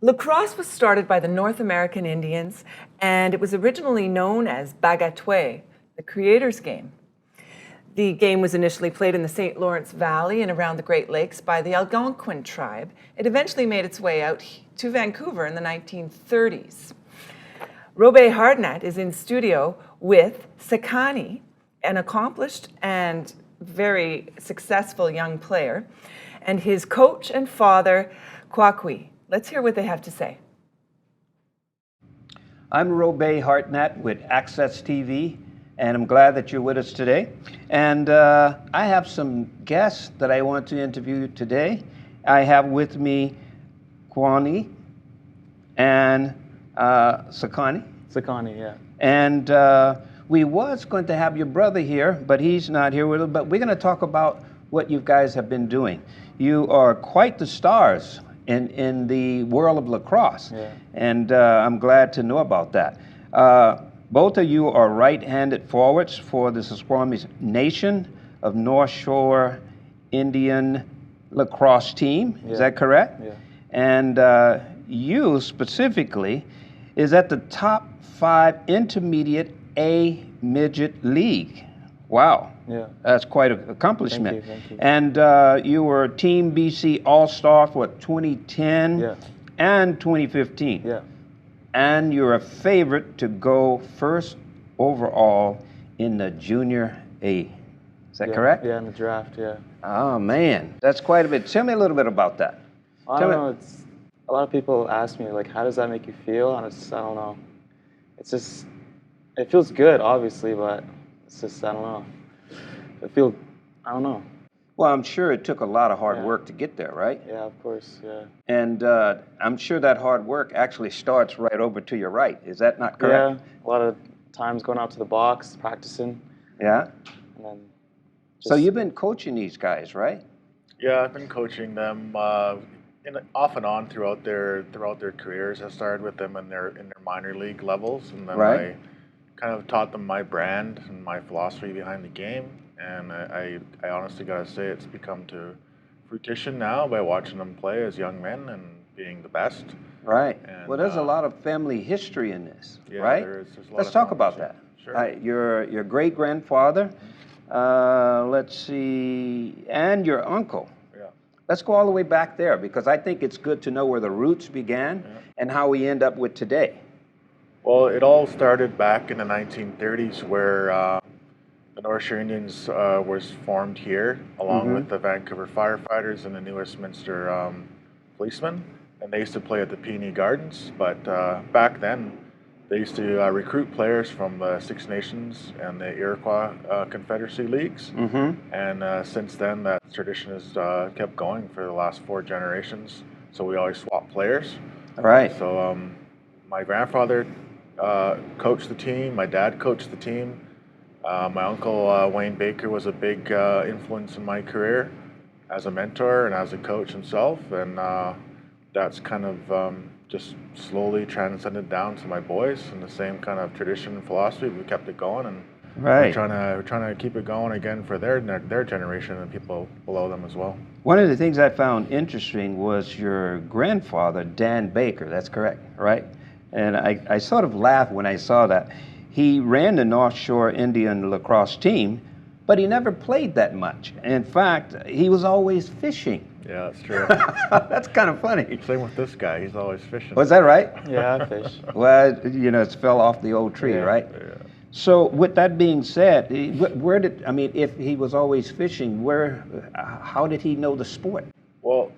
Lacrosse was started by the North American Indians, and it was originally known as Bagatwe, the creator's game. The game was initially played in the St. Lawrence Valley and around the Great Lakes by the Algonquin tribe. It eventually made its way out to Vancouver in the 1930s. Robbe Hardnette is in studio with Sekwanee, an accomplished and very successful young player, and his coach and father, Kwakwee. Let's hear what they have to say. I'm Robbe Hardnette with Access TV, and I'm glad that you're with us today. And I have some guests that I want to interview today. I have with me Kwakwee and Sekwanee. Sekwanee, yeah. And we was going to have your brother here, but he's not here with us. But we're going to talk about what you guys have been doing. You are quite the stars in the world of lacrosse, yeah. And I'm glad to know about that. Both of you are right-handed forwards for the Sekwanee Nation of North Shore Indian lacrosse team. Yeah. Is that correct? Yeah. And you specifically is at the top 5 intermediate A midget league. Wow. Yeah. That's quite an accomplishment. Thank you. And you were Team BC All-Star for 2010 Yeah. and 2015. Yeah. And you're a favorite to go first overall in the junior A. Is that correct? Yeah, in the draft, yeah. Oh, man. That's quite a bit. Tell me a little bit about that. I don't know, it's, a lot of people ask me, like, how does that make you feel? And it's, I don't know. It's just, it feels good, obviously, but it's just, I don't know. I don't know. Well, I'm sure it took a lot of hard Yeah. work to get there, right? Yeah, of course, yeah. And I'm sure that hard work actually starts right over to your right. Is that not correct? Yeah, a lot of times going out to the box, practicing, Yeah. and then So you've been coaching these guys, right? Yeah, I've been coaching them off and on throughout their careers. I started with them in their minor league levels, and then Right. I kind of taught them my brand and my philosophy behind the game. And I honestly gotta say, it's become to fruition now by watching them play as young men and being the best. Right. And, Well, there's a lot of family history in this, Yeah, right? there's a lot Let's of talk about knowledge. that. Sure. Your great grandfather, let's see, and your uncle. Yeah. Let's go all the way back there because I think it's good to know where the roots began and how we end up with today. Well, it all started back in the 1930s where the North Shore Indians was formed here along with the Vancouver firefighters and the New Westminster policemen. And they used to play at the Peony Gardens. But back then, they used to recruit players from the Six Nations and the Iroquois Confederacy leagues. And since then, that tradition has kept going for the last 4 generations. So we always swap players. Right. So my grandfather coached the team. My dad coached the team. My uncle Wayne Baker was a big influence in my career as a mentor and as a coach himself. And that's kind of just slowly transcended down to my boys and the same kind of tradition and philosophy. We kept it going, and Right. we're trying to keep it going again for their generation and people below them as well. One of the things I found interesting was your grandfather, Dan Baker. That's correct, right? And I sort of laughed when I saw that. He ran the North Shore Indian lacrosse team, but he never played that much. In fact, he was always fishing. Yeah, that's true. That's kind of funny. Same with this guy. He's always fishing. Was that right? Yeah, I fish. Well, you know, it fell off the old tree, Yeah. right? Yeah. So with that being said, if he was always fishing, how did he know the sport? Well,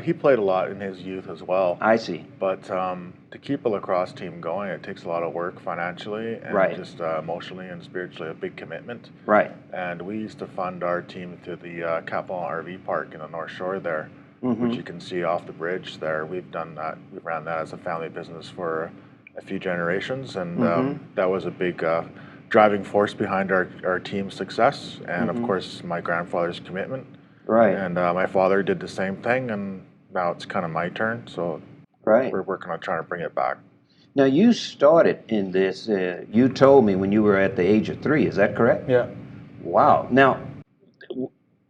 he played a lot in his youth as well. I see. But to keep a lacrosse team going, it takes a lot of work financially and Right. just emotionally and spiritually, a big commitment. Right. And we used to fund our team through the Capital RV Park in the North Shore there, which you can see off the bridge there. We've done that. We ran that as a family business for a few generations, and that was a big driving force behind our team's success, and of course my grandfather's commitment. Right. And my father did the same thing, and now it's kind of my turn, so Right. we're working on trying to bring it back. Now you started in this. You told me when you were at the age of 3. Is that correct? Yeah. Wow. Now,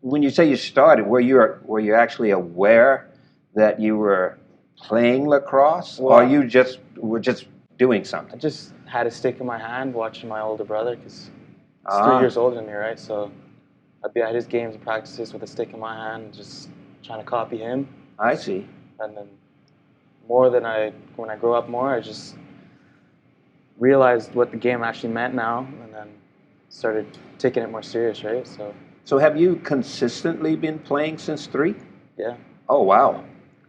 when you say you started, were you actually aware that you were playing lacrosse, Well, or you just were just doing I something? just had a stick in my hand watching my older brother because he's Ah. 3 years older than me, right? So I'd be at his games and practices with a stick in my hand, just trying to copy him. I see. And then when I grow up more, I just realized what the game actually meant now, and then started taking it more serious, right? So So have you consistently been playing since 3? yeah. Oh, wow.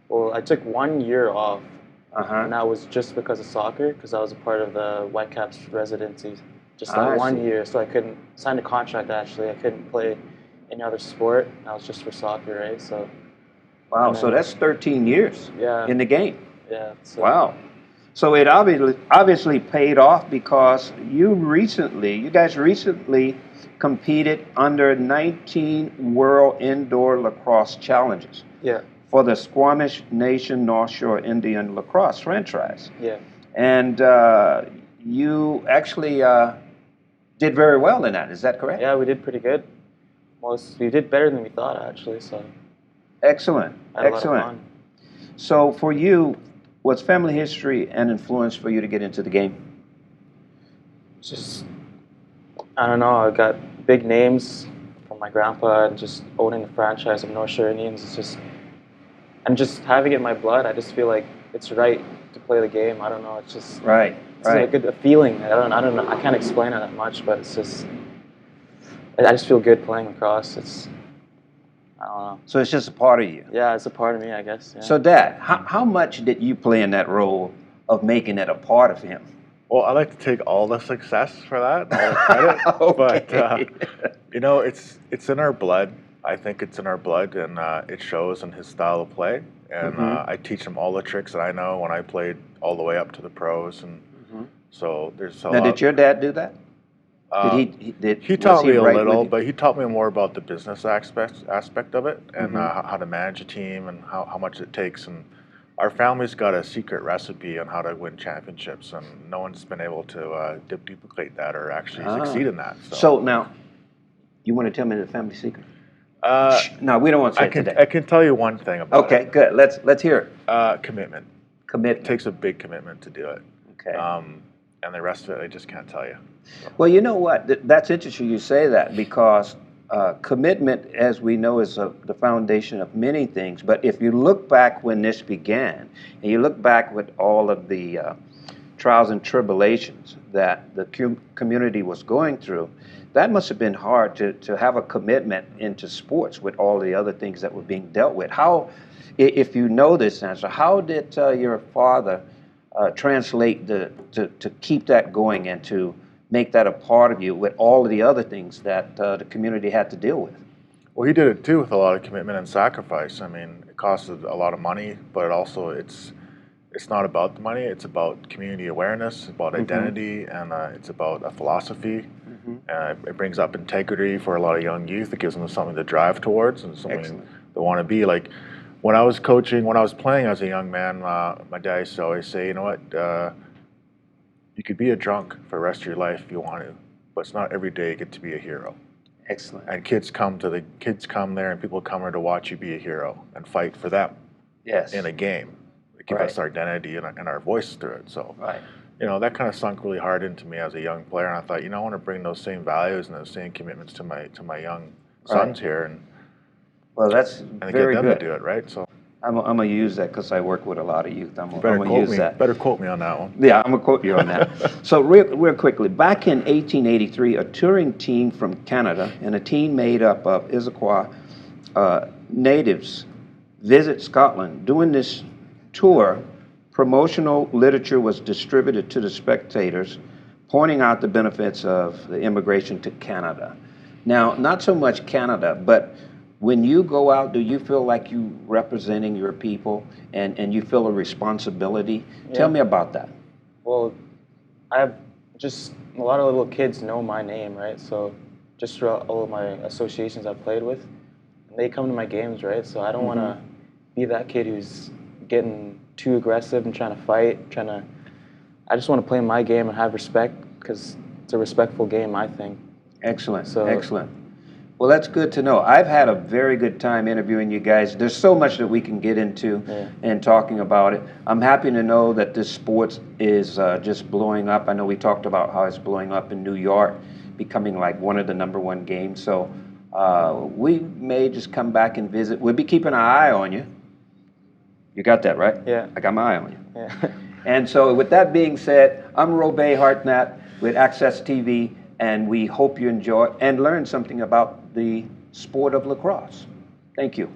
Well, I took 1 year off, and Uh-huh. that was just because of soccer, because I was a part of the Whitecaps residency. Just I that 1 see. year, so I couldn't sign a contract. Actually, I couldn't play any other sport. That was just for soccer, right? So Wow, and so then- that's 13 years Yeah. in the game. yeah. So, Wow. So it obviously paid off because you guys recently competed under 19 World Indoor Lacrosse Challenges Yeah. for the Squamish Nation North Shore Indian Lacrosse franchise. Yeah. And you actually did very well in that. Is that correct? Yeah. We did pretty good. We did better than we thought, actually. So Excellent. I had a lot of Excellent. fun. So for you, was family history an influence for you to get into the game? Just I don't know. I got big names from my grandpa, and just owning the franchise of North Shore Indians. And just having it in my blood. I just feel like it's right to play the game. I don't know. It's just Right. it's like a feeling. I don't know. I can't explain it that much, but it's just I just feel good playing lacrosse. I don't know. So it's just a part of you. Yeah, it's a part of me, I guess. Yeah. So, Dad, how much did you play in that role of making it a part of him? Well, I like to take all the success for that, all the credit. Okay. But you know, it's in our blood. I think it's in our blood, and it shows in his style of play. And I teach him all the tricks that I know when I played all the way up to the pros. And so there's a Now, lot. did your dad do that? He taught me a right with little, you? but he taught me more about the business aspect of it, and how to manage a team and how much it takes. And our family's got a secret recipe on how to win championships, and no one's been able to duplicate that or actually succeed in that. So now, you want to tell me the family secret? No, we don't want to say it today. I can tell you one thing about Okay, good. Let's hear it. commitment. Commitment. It takes a big commitment to do it. Okay. And the rest of it, I just can't tell you. Well, you know what? That's interesting you say that because commitment, as we know, is the foundation of many things. But if you look back when this began, and you look back with all of the trials and tribulations that the community was going through, that must have been hard to have a commitment into sports with all the other things that were being dealt with. How, if you know this answer, how did your father translate to keep that going and to make that a part of you with all of the other things that the community had to deal with? Well, he did it too with a lot of commitment and sacrifice. I mean, it costed a lot of money, but also it's not about the money. It's about community awareness, about identity, and it's about a philosophy. It brings up integrity for a lot of young youth. It gives them something to drive towards and something they want to be. Like when I was coaching, when I was playing as a young man, my dad used to always say, you know what, you could be a drunk for the rest of your life if you want to, but it's not every day you get to be a hero. Excellent. And kids come there, and people come there to watch you be a hero and fight for them. Yes. In a game, it gives us our identity and our voice through it. So, you know, that kind of sunk really hard into me as a young player, and I thought, you know, I want to bring those same values and those same commitments to my young sons here, and well, that's very get them good. to do it, right? So I'm gonna use that because I work with a lot of youth. I'm better gonna quote use me. that. Better quote me on that one. Yeah, I'm gonna quote you on that. So real quickly, back in 1883, a touring team from Canada and a team made up of Sekwanee natives visit Scotland. During this tour, promotional literature was distributed to the spectators, pointing out the benefits of the immigration to Canada. Now, not so much Canada, but when you go out, do you feel like you representing your people and you feel a responsibility? Yeah. Tell me about that. Well, I have just a lot of little kids know my name, right? So just throughout all of my associations I've played with, they come to my games, right? So I don't want to be that kid who's getting too aggressive and trying to fight, I just want to play my game and have respect because it's a respectful game, I think. Excellent, So- excellent. Well, that's good to know. I've had a very good time interviewing you guys. There's so much that we can get into and talking about it. I'm happy to know that this sport is just blowing up. I know we talked about how it's blowing up in New York, becoming like one of the #1 games. So we may just come back and visit. We'll be keeping our eye on you. You got that, right? Yeah. I got my eye on you. Yeah. And so with that being said, I'm Robbe Hardnette with Access TV, and we hope you enjoy and learn something about the sport of lacrosse. Thank you.